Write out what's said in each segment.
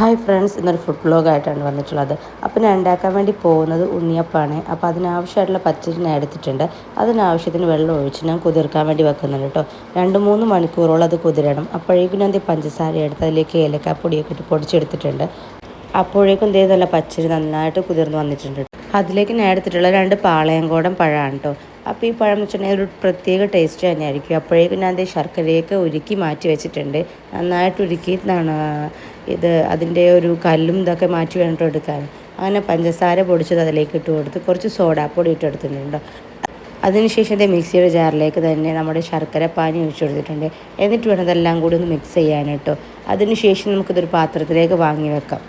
Hi friends, ഇന്നൊരു food വ്ലോഗായിട്ടാണ് വന്നിട്ടുള്ളത്. അപ്പോൾ ഞാൻ ഉണ്ടാക്കാൻ വേണ്ടി പോകുന്നത് ഉണ്ണിയപ്പമാണ്. അപ്പോൾ അതിനാവശ്യമായിട്ടുള്ള പച്ചരി ഞാൻ എടുത്തിട്ടുണ്ട്. അതിനാവശ്യത്തിന് വെള്ളം ഒഴിച്ച് ഞാൻ കുതിർക്കാൻ വേണ്ടി വെക്കുന്നുണ്ട് കേട്ടോ. 2-3 മണിക്കൂറോളം അത് കുതിരണം. അപ്പോഴേക്കും ഞാൻ പഞ്ചസാര എടുത്ത് അതിലേക്ക് ഏലക്കാപ്പൊടിയൊക്കെ ഇട്ട് പൊടിച്ചെടുത്തിട്ടുണ്ട്. അപ്പോഴേക്കും നല്ല പച്ചരി നന്നായിട്ട് കുതിർന്ന് വന്നിട്ടുണ്ട്. അതിലേക്ക് ഞാൻ എടുത്തിട്ടുള്ള 2 പാളയംകോടൻ പഴമാണ് കേട്ടോ. അപ്പോൾ ഈ പഴം എന്ന് വെച്ചിട്ടുണ്ടെങ്കിൽ ഒരു പ്രത്യേക ടേസ്റ്റ് തന്നെയായിരിക്കും. അപ്പോഴേക്കും ഞാൻ ശർക്കരയൊക്കെ ഉരുക്കി മാറ്റി വെച്ചിട്ടുണ്ട്. നന്നായിട്ട് ഉരുക്കിയിട്ടാണ് ഇത് അതിൻ്റെ ഒരു കല്ലും ഇതൊക്കെ മാറ്റി വേണ്ടിട്ട് എടുക്കാൻ. അങ്ങനെ പഞ്ചസാര പൊടിച്ചത് അതിലേക്ക് ഇട്ട് കൊടുത്ത് കുറച്ച് സോഡാപ്പൊടി ഇട്ട് എടുത്തിട്ടുണ്ട്. അതിനുശേഷം മിക്സിയുടെ ജാറിലേക്ക് തന്നെ നമ്മുടെ ശർക്കര പാനി ഒഴിച്ചു കൊടുത്തിട്ടുണ്ട്. എന്നിട്ട് വേണം ഇതെല്ലാം കൂടി ഒന്ന് മിക്സ് ചെയ്യാൻ കേട്ടോ. അതിനുശേഷം നമുക്കിതൊരു പാത്രത്തിലേക്ക് വാങ്ങി വെക്കാം.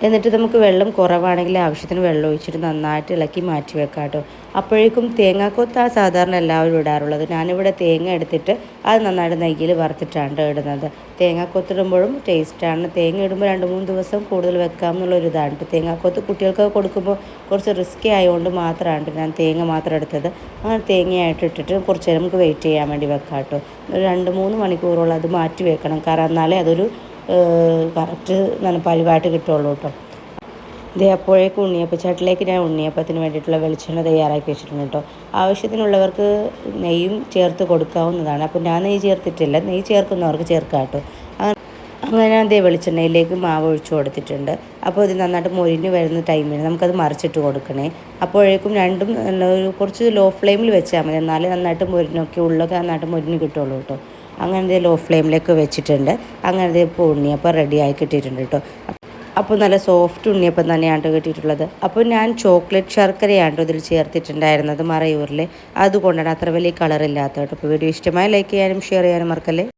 എന്നിട്ട് നമുക്ക് വെള്ളം കുറവാണെങ്കിൽ ആവശ്യത്തിന് വെള്ളം ഒഴിച്ചിട്ട് നന്നായിട്ട് ഇളക്കി മാറ്റി വെക്കാം കേട്ടോ. അപ്പോഴേക്കും തേങ്ങാക്കൊത്താണ് സാധാരണ എല്ലാവരും ഇടാറുള്ളത്. ഞാനിവിടെ തേങ്ങ എടുത്തിട്ട് അത് നന്നായിട്ട് നെയ്യിൽ വറുത്തിട്ടാണ് ഇടുന്നത്. തേങ്ങാക്കൊത്തിടുമ്പോഴും ടേസ്റ്റാണ്. തേങ്ങ ഇടുമ്പോൾ 2-3 ദിവസം കൂടുതൽ വെക്കാം എന്നുള്ളൊരു ഇതാണ്. തേങ്ങാക്കൊത്ത് കുട്ടികൾക്ക് കൊടുക്കുമ്പോൾ കുറച്ച് റിസ്ക്കി ആയതുകൊണ്ട് മാത്രമാണ് ഞാൻ തേങ്ങ മാത്രം എടുത്തത്. അങ്ങനെ തേങ്ങയായിട്ട് ഇട്ടിട്ട് കുറച്ച് നേരം നമുക്ക് വെയിറ്റ് ചെയ്യാൻ വേണ്ടി വെക്കാം കേട്ടോ. ഒരു 2-3 മണിക്കൂറോളം അത് മാറ്റി വെക്കണം. കാരണം എന്നാലേ അതൊരു കറക്റ്റ് പരിവായിട്ട് കിട്ടുള്ളൂ കേട്ടോ. ഇതേ അപ്പോഴേക്കും ഉണ്ണിയപ്പച്ചട്ടിലേക്ക് ഞാൻ ഉണ്ണിയപ്പത്തിന് വേണ്ടിയിട്ടുള്ള വെളിച്ചെണ്ണ തയ്യാറാക്കി വെച്ചിട്ടുണ്ട് കേട്ടോ. ആവശ്യത്തിനുള്ളവർക്ക് നെയ്യും ചേർത്ത് കൊടുക്കാവുന്നതാണ്. അപ്പോൾ ഞാൻ നെയ്യ് ചേർത്തിട്ടില്ല. നെയ്യ് ചേർക്കുന്നവർക്ക് ചേർക്കാം കേട്ടോ. അങ്ങനെ അതേ വെളിച്ചെണ്ണയിലേക്ക് മാവ് ഒഴിച്ചു കൊടുത്തിട്ടുണ്ട്. അപ്പോൾ ഇത് നന്നായിട്ട് മൊരിഞ്ഞ് വരുന്ന ടൈമിൽ നമുക്കത് മറിച്ചിട്ട് കൊടുക്കണേ. അപ്പോഴേക്കും രണ്ടും ഒരു കുറച്ച് ലോ ഫ്ലെയിമിൽ വെച്ചാൽ മതി. എന്നാലേ നന്നായിട്ട് മൊരിഞ്ഞൊക്കെ ഉള്ളൊക്കെ നന്നായിട്ട് മൊരിഞ്ഞ് കിട്ടുള്ളൂ കേട്ടോ. അങ്ങനെ ലോ ഫ്ലെയിമിലേക്ക് വെച്ചിട്ടുണ്ട്. അങ്ങനെ ഇപ്പോൾ ഉണ്ണിയപ്പം റെഡി ആയി കിട്ടിയിട്ടുണ്ട് കേട്ടോ. അപ്പോൾ നല്ല സോഫ്റ്റ് ഉണ്ണിയപ്പം തന്നെയാണ് കിട്ടിയിട്ടുള്ളത്. അപ്പോൾ ഞാൻ ചോക്ലേറ്റ് ശർക്കരയാണ് ഇതിൽ ചേർത്തിട്ടുണ്ടായിരുന്നത് മറയൂരിൽ. അതുകൊണ്ടാണ് അത്ര വലിയ കളറില്ലാത്തത് കേട്ടോ. അപ്പോൾ വീഡിയോ ഇഷ്ടമായി ലൈക്ക് ചെയ്യാനും ഷെയർ ചെയ്യാനും മറക്കല്ലേ.